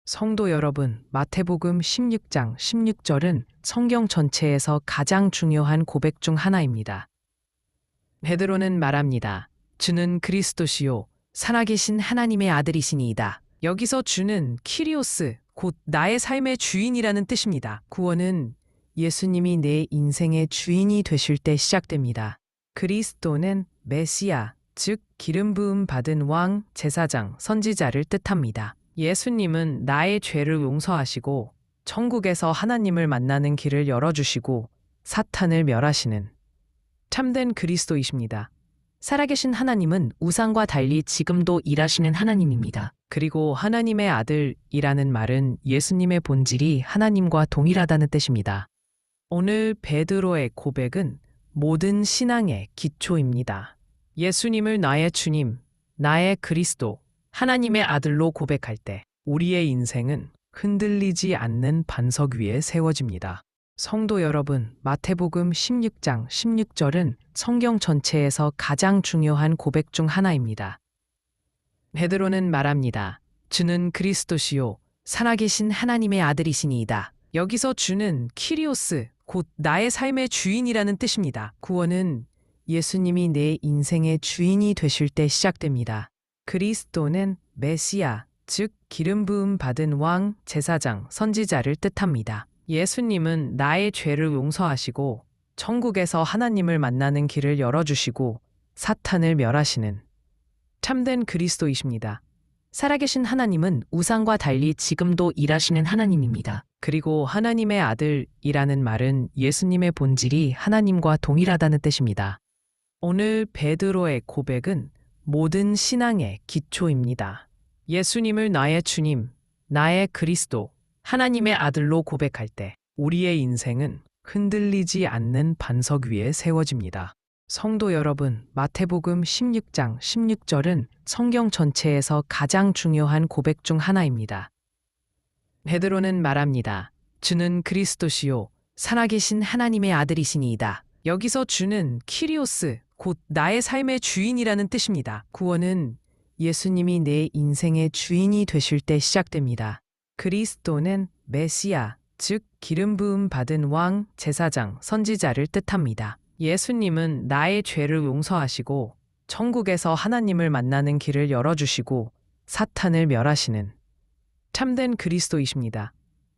성도 여러분, 마태복음 16장 16절은 성경 전체에서 가장 중요한 고백 중 하나입니다. 베드로는 말합니다. 주는 그리스도시요 살아계신 하나님의 아들이시니이다. 여기서 주는 키리오스, 곧 나의 삶의 주인이라는 뜻입니다. 구원은 예수님이 내 인생의 주인이 되실 때 시작됩니다. 그리스도는 메시아, 즉 기름 부음 받은 왕, 제사장, 선지자를 뜻합니다. 예수님은 나의 죄를 용서하시고 천국에서 하나님을 만나는 길을 열어주시고 사탄을 멸하시는 참된 그리스도이십니다. 살아계신 하나님은 우상과 달리 지금도 일하시는 하나님입니다. 그리고 하나님의 아들이라는 말은 예수님의 본질이 하나님과 동일하다는 뜻입니다. 오늘 베드로의 고백은 모든 신앙의 기초입니다. 예수님을 나의 주님, 나의 그리스도, 하나님의 아들로 고백할 때 우리의 인생은 흔들리지 않는 반석 위에 세워집니다. 성도 여러분, 마태복음 16장 16절은 성경 전체에서 가장 중요한 고백 중 하나입니다. 베드로는 말합니다. 주는 그리스도시요 살아계신 하나님의 아들이시니이다. 여기서 주는 키리오스, 곧 나의 삶의 주인이라는 뜻입니다. 구원은 예수님이 내 인생의 주인이 되실 때 시작됩니다. 그리스도는 메시아, 즉 기름 부음 받은 왕, 제사장, 선지자를 뜻합니다. 예수님은 나의 죄를 용서하시고 천국에서 하나님을 만나는 길을 열어주시고 사탄을 멸하시는 참된 그리스도이십니다. 살아계신 하나님은 우상과 달리 지금도 일하시는 하나님입니다. 그리고 하나님의 아들이라는 말은 예수님의 본질이 하나님과 동일하다는 뜻입니다. 오늘 베드로의 고백은 모든 신앙의 기초입니다. 예수님을 나의 주님, 나의 그리스도, 하나님의 아들로 고백할 때 우리의 인생은 흔들리지 않는 반석 위에 세워집니다. 성도 여러분, 마태복음 16장 16절은 성경 전체에서 가장 중요한 고백 중 하나입니다. 베드로는 말합니다. 주는 그리스도시요 살아계신 하나님의 아들이시니이다. 여기서 주는 키리오스, 곧 나의 삶의 주인이라는 뜻입니다. 구원은 예수님이 내 인생의 주인이 되실 때 시작됩니다. 그리스도는 메시아, 즉 기름 부음 받은 왕, 제사장, 선지자를 뜻합니다. 예수님은 나의 죄를 용서하시고 천국에서 하나님을 만나는 길을 열어주시고 사탄을 멸하시는 참된 그리스도이십니다.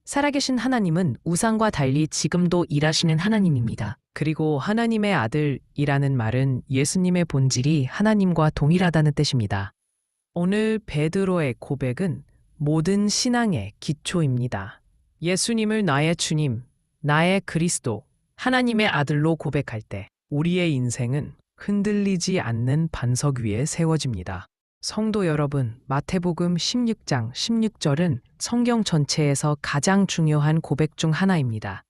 살아계신 하나님은 우상과 달리 지금도 일하시는 하나님입니다. 그리고 하나님의 아들이라는 말은 예수님의 본질이 하나님과 동일하다는 뜻입니다. 오늘 베드로의 고백은 모든 신앙의 기초입니다. 예수님을 나의 주님, 나의 그리스도, 하나님의 아들로 고백할 때 우리의 인생은 흔들리지 않는 반석 위에 세워집니다. 성도 여러분, 마태복음 16장 16절은 성경 전체에서 가장 중요한 고백 중 하나입니다.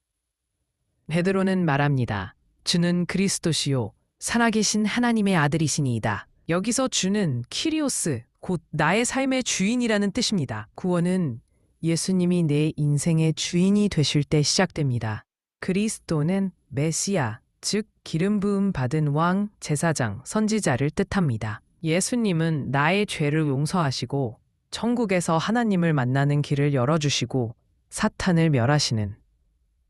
베드로는 말합니다. 주는 그리스도시요 살아계신 하나님의 아들이시니이다. 여기서 주는 키리오스, 곧 나의 삶의 주인이라는 뜻입니다. 구원은 예수님이 내 인생의 주인이 되실 때 시작됩니다. 그리스도는 메시아, 즉 기름 부음 받은 왕, 제사장, 선지자를 뜻합니다. 예수님은 나의 죄를 용서하시고 천국에서 하나님을 만나는 길을 열어주시고 사탄을 멸하시는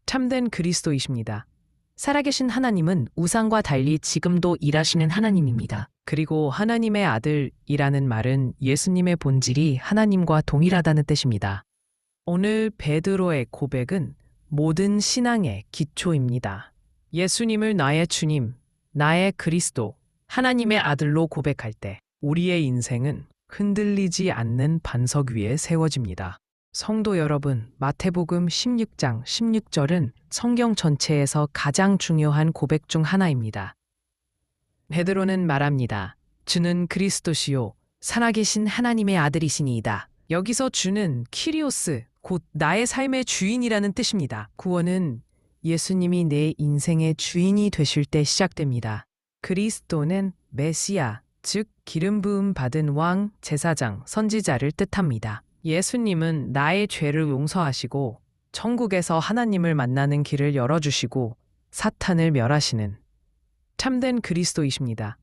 참된 그리스도이십니다. 살아계신 하나님은 우상과 달리 지금도 일하시는 하나님입니다. 그리고 하나님의 아들이라는 말은 예수님의 본질이 하나님과 동일하다는 뜻입니다. 오늘 베드로의 고백은 모든 신앙의 기초입니다. 예수님을 나의 주님, 나의 그리스도, 하나님의 아들로 고백할 때 우리의 인생은 흔들리지 않는 반석 위에 세워집니다. 성도 여러분, 마태복음 16장 16절은 성경 전체에서 가장 중요한 고백 중 하나입니다. 베드로는 말합니다. 주는 그리스도시요 살아계신 하나님의 아들이시니이다. 여기서 주는 키리오스, 곧 나의 삶의 주인이라는 뜻입니다. 구원은 예수님이 내 인생의 주인이 되실 때 시작됩니다. 그리스도는 메시아, 즉 기름 부음 받은 왕, 제사장, 선지자를 뜻합니다. 예수님은 나의 죄를 용서하시고 천국에서 하나님을 만나는 길을 열어주시고 사탄을 멸하시는 참된 그리스도이십니다.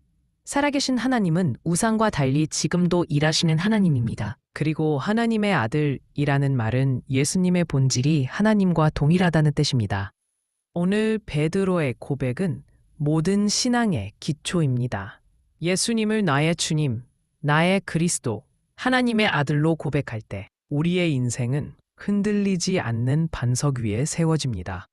살아계신 하나님은 우상과 달리 지금도 일하시는 하나님입니다. 그리고 하나님의 아들이라는 말은 예수님의 본질이 하나님과 동일하다는 뜻입니다. 오늘 베드로의 고백은 모든 신앙의 기초입니다. 예수님을 나의 주님, 나의 그리스도, 하나님의 아들로 고백할 때 우리의 인생은 흔들리지 않는 반석 위에 세워집니다.